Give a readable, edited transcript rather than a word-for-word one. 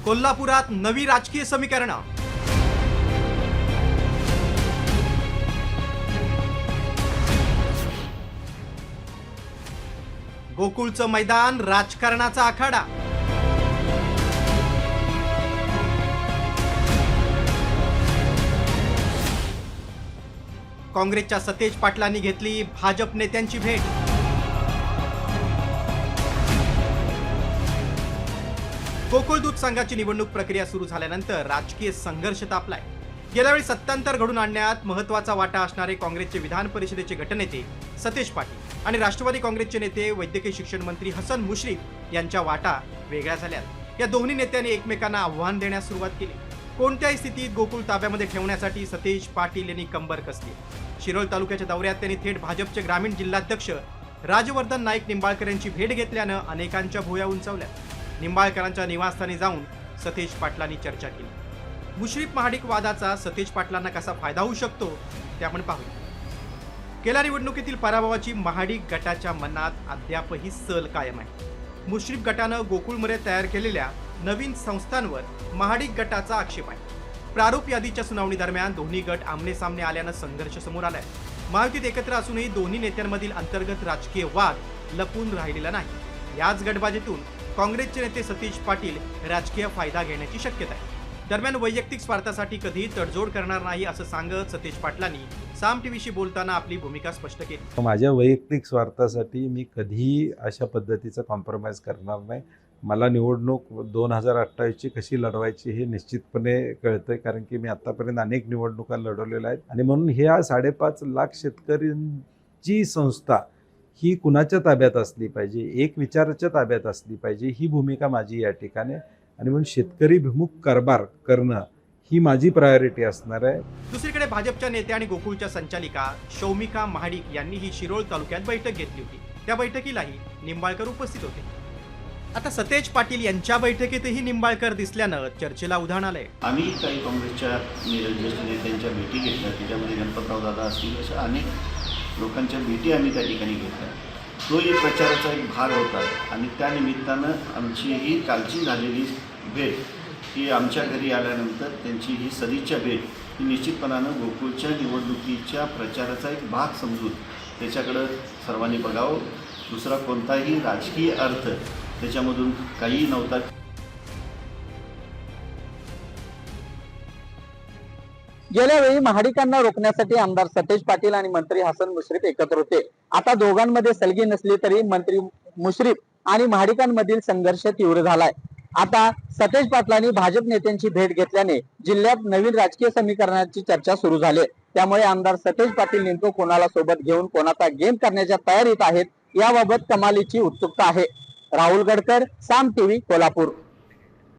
कोल्हापुरात नवी राजकीय समीकरणं. गोकुळचं मैदान राजकारणाचा आखाडा. काँग्रेसच्या सतेज पाटलांनी घेतली भाजप नेत्यांची भेट. गोकुळ दूध संघाची निवडणूक प्रक्रिया सुरू झाल्यानंतर राजकीय संघर्ष तापलाय. गेल्यावेळी सत्तांतर घडून आणण्यात महत्त्वाचा वाटा असणारे काँग्रेसचे विधान परिषदेचे गटनेते सतेज पाटील आणि राष्ट्रवादी काँग्रेसचे नेते वैद्यकीय शिक्षण मंत्री हसन मुश्रीफ यांच्या वाटा वेगळ्या झाल्यात. या दोन्ही नेत्यांनी एकमेकांना आव्हान देण्यास सुरुवात केली. कोणत्याही स्थितीत गोकुळ ताब्यामध्ये ठेवण्यासाठी सतेज पाटील यांनी कंबर कसली. शिरोळ तालुक्याच्या दौऱ्यात त्यांनी थेट भाजपचे ग्रामीण जिल्हाध्यक्ष राजवर्धन नाईक निंबाळकर यांची भेट घेतल्यानं अनेकांच्या भुवया उंचावल्या. निंबाळकरांच्या निवासस्थानी जाऊन सतेज पाटलांनी चर्चा केली. मुश्रीफ महाडिक वादाचा सतेज पाटलांना कसा फायदा होऊ शकतो ते आपण पाहूया. गेल्या निवडणुकीतील पराभवाची महाडिक गटाच्या मनात अद्यापही सल कायम आहे. मुश्रीफ गटानं गोकुळमध्ये तयार केलेल्या नवीन संस्थांवर महाडिक गटाचा आक्षेप आहे. प्रारूप यादीच्या सुनावणी दरम्यान दोन्ही गट आमने सामने आल्यानं संघर्ष समोर आलाय. महायुतीत एकत्र असूनही दोन्ही नेत्यांमधील अंतर्गत राजकीय वाद लपून राहिलेला नाही. याच गटबाजीतून काँग्रेसचे नेते सतेज पाटील राजकीय फायदा घेण्याची शक्यता आहे. दरम्यान वैयक्तिक स्वार्थासाठी कधीही तडजोड करणार नाही असं सांगत सतेज पाटलांनी साम टीव्हीशी बोलताना आपली भूमिका स्पष्ट केली. माझ्या वैयक्तिक स्वार्थासाठी मी कधीही अशा पद्धतीचं कॉम्प्रोमाइज करणार नाही. मला निवडणूक 2028ची कशी लढवायची हे निश्चितपणे कळतंय, कारण की मी आतापर्यंत अनेक निवडणुका लढवलेल्या आहेत आणि म्हणून ह्या 5.5 लाख शेतकऱ्यांची संस्था ही कुणाच्या ताब्यात असली पाहिजे, एक विचाराच्या ताब्यात असली पाहिजे, ही भूमिका माझी या ठिकाणी. आणि म्हणून शेतकरी भिमुख कारभार करणं ही माझी प्रायोरिटी असणार आहे. दुसरीकडे भाजपच्या नेत्या आणि गोकुळच्या संचालिका शौमिका महाडिक यांनी ही शिरोळ तालुक्यात बैठक घेतली होती. त्या बैठकीलाही निंबाळकर उपस्थित होते. आता सतेज पाटील यांच्या बैठकीतही निंबाळकर दिसल्यानं चर्चेला उधाण आलंय. आम्ही काही काँग्रेसच्या ज्येष्ठ नेत्यांच्या भेटी घेतल्या, त्याच्यामध्ये गणपतराव दादा असतील अशा अनेक लोकांच्या भेटी आम्ही त्या ठिकाणी घेतल्या. तो एक प्रचाराचा एक भाग होता आणि त्या निमित्तानं आमची ही कालची झालेली भेट ही आमच्या घरी आल्यानंतर त्यांची ही सदिच्छा भेट ही निश्चितपणानं गोकुळच्या निवडणुकीच्या प्रचाराचा एक भाग समजून त्याच्याकडं सर्वांनी बघावं. दुसरा कोणताही राजकीय अर्थ त्याच्यामधून काही नव्हता. गेल्या वेळी महाडिकांना रोखण्यासाठी आमदार सतेज पाटील आणि मंत्री हसन मुश्रीफ एकत्र होते. आता दोघांमध्ये सलगी नसली तरी मंत्री मुश्रीफ आणि महाडिकांमधील संघर्ष तीव्र झालाय. आता सतेज पाटलांनी भाजप नेत्यांची भेट घेतल्याने जिल्ह्यात नवीन राजकीय समीकरणाची चर्चा सुरू झाली. त्यामुळे आमदार सतेज पाटील नेमकं कोणाला सोबत घेऊन कोणाचा गेम करण्याच्या तयारीत आहेत याबाबत कमालीची उत्सुकता आहे. राहुल गडकर, साम टीव्ही, कोल्हापूर.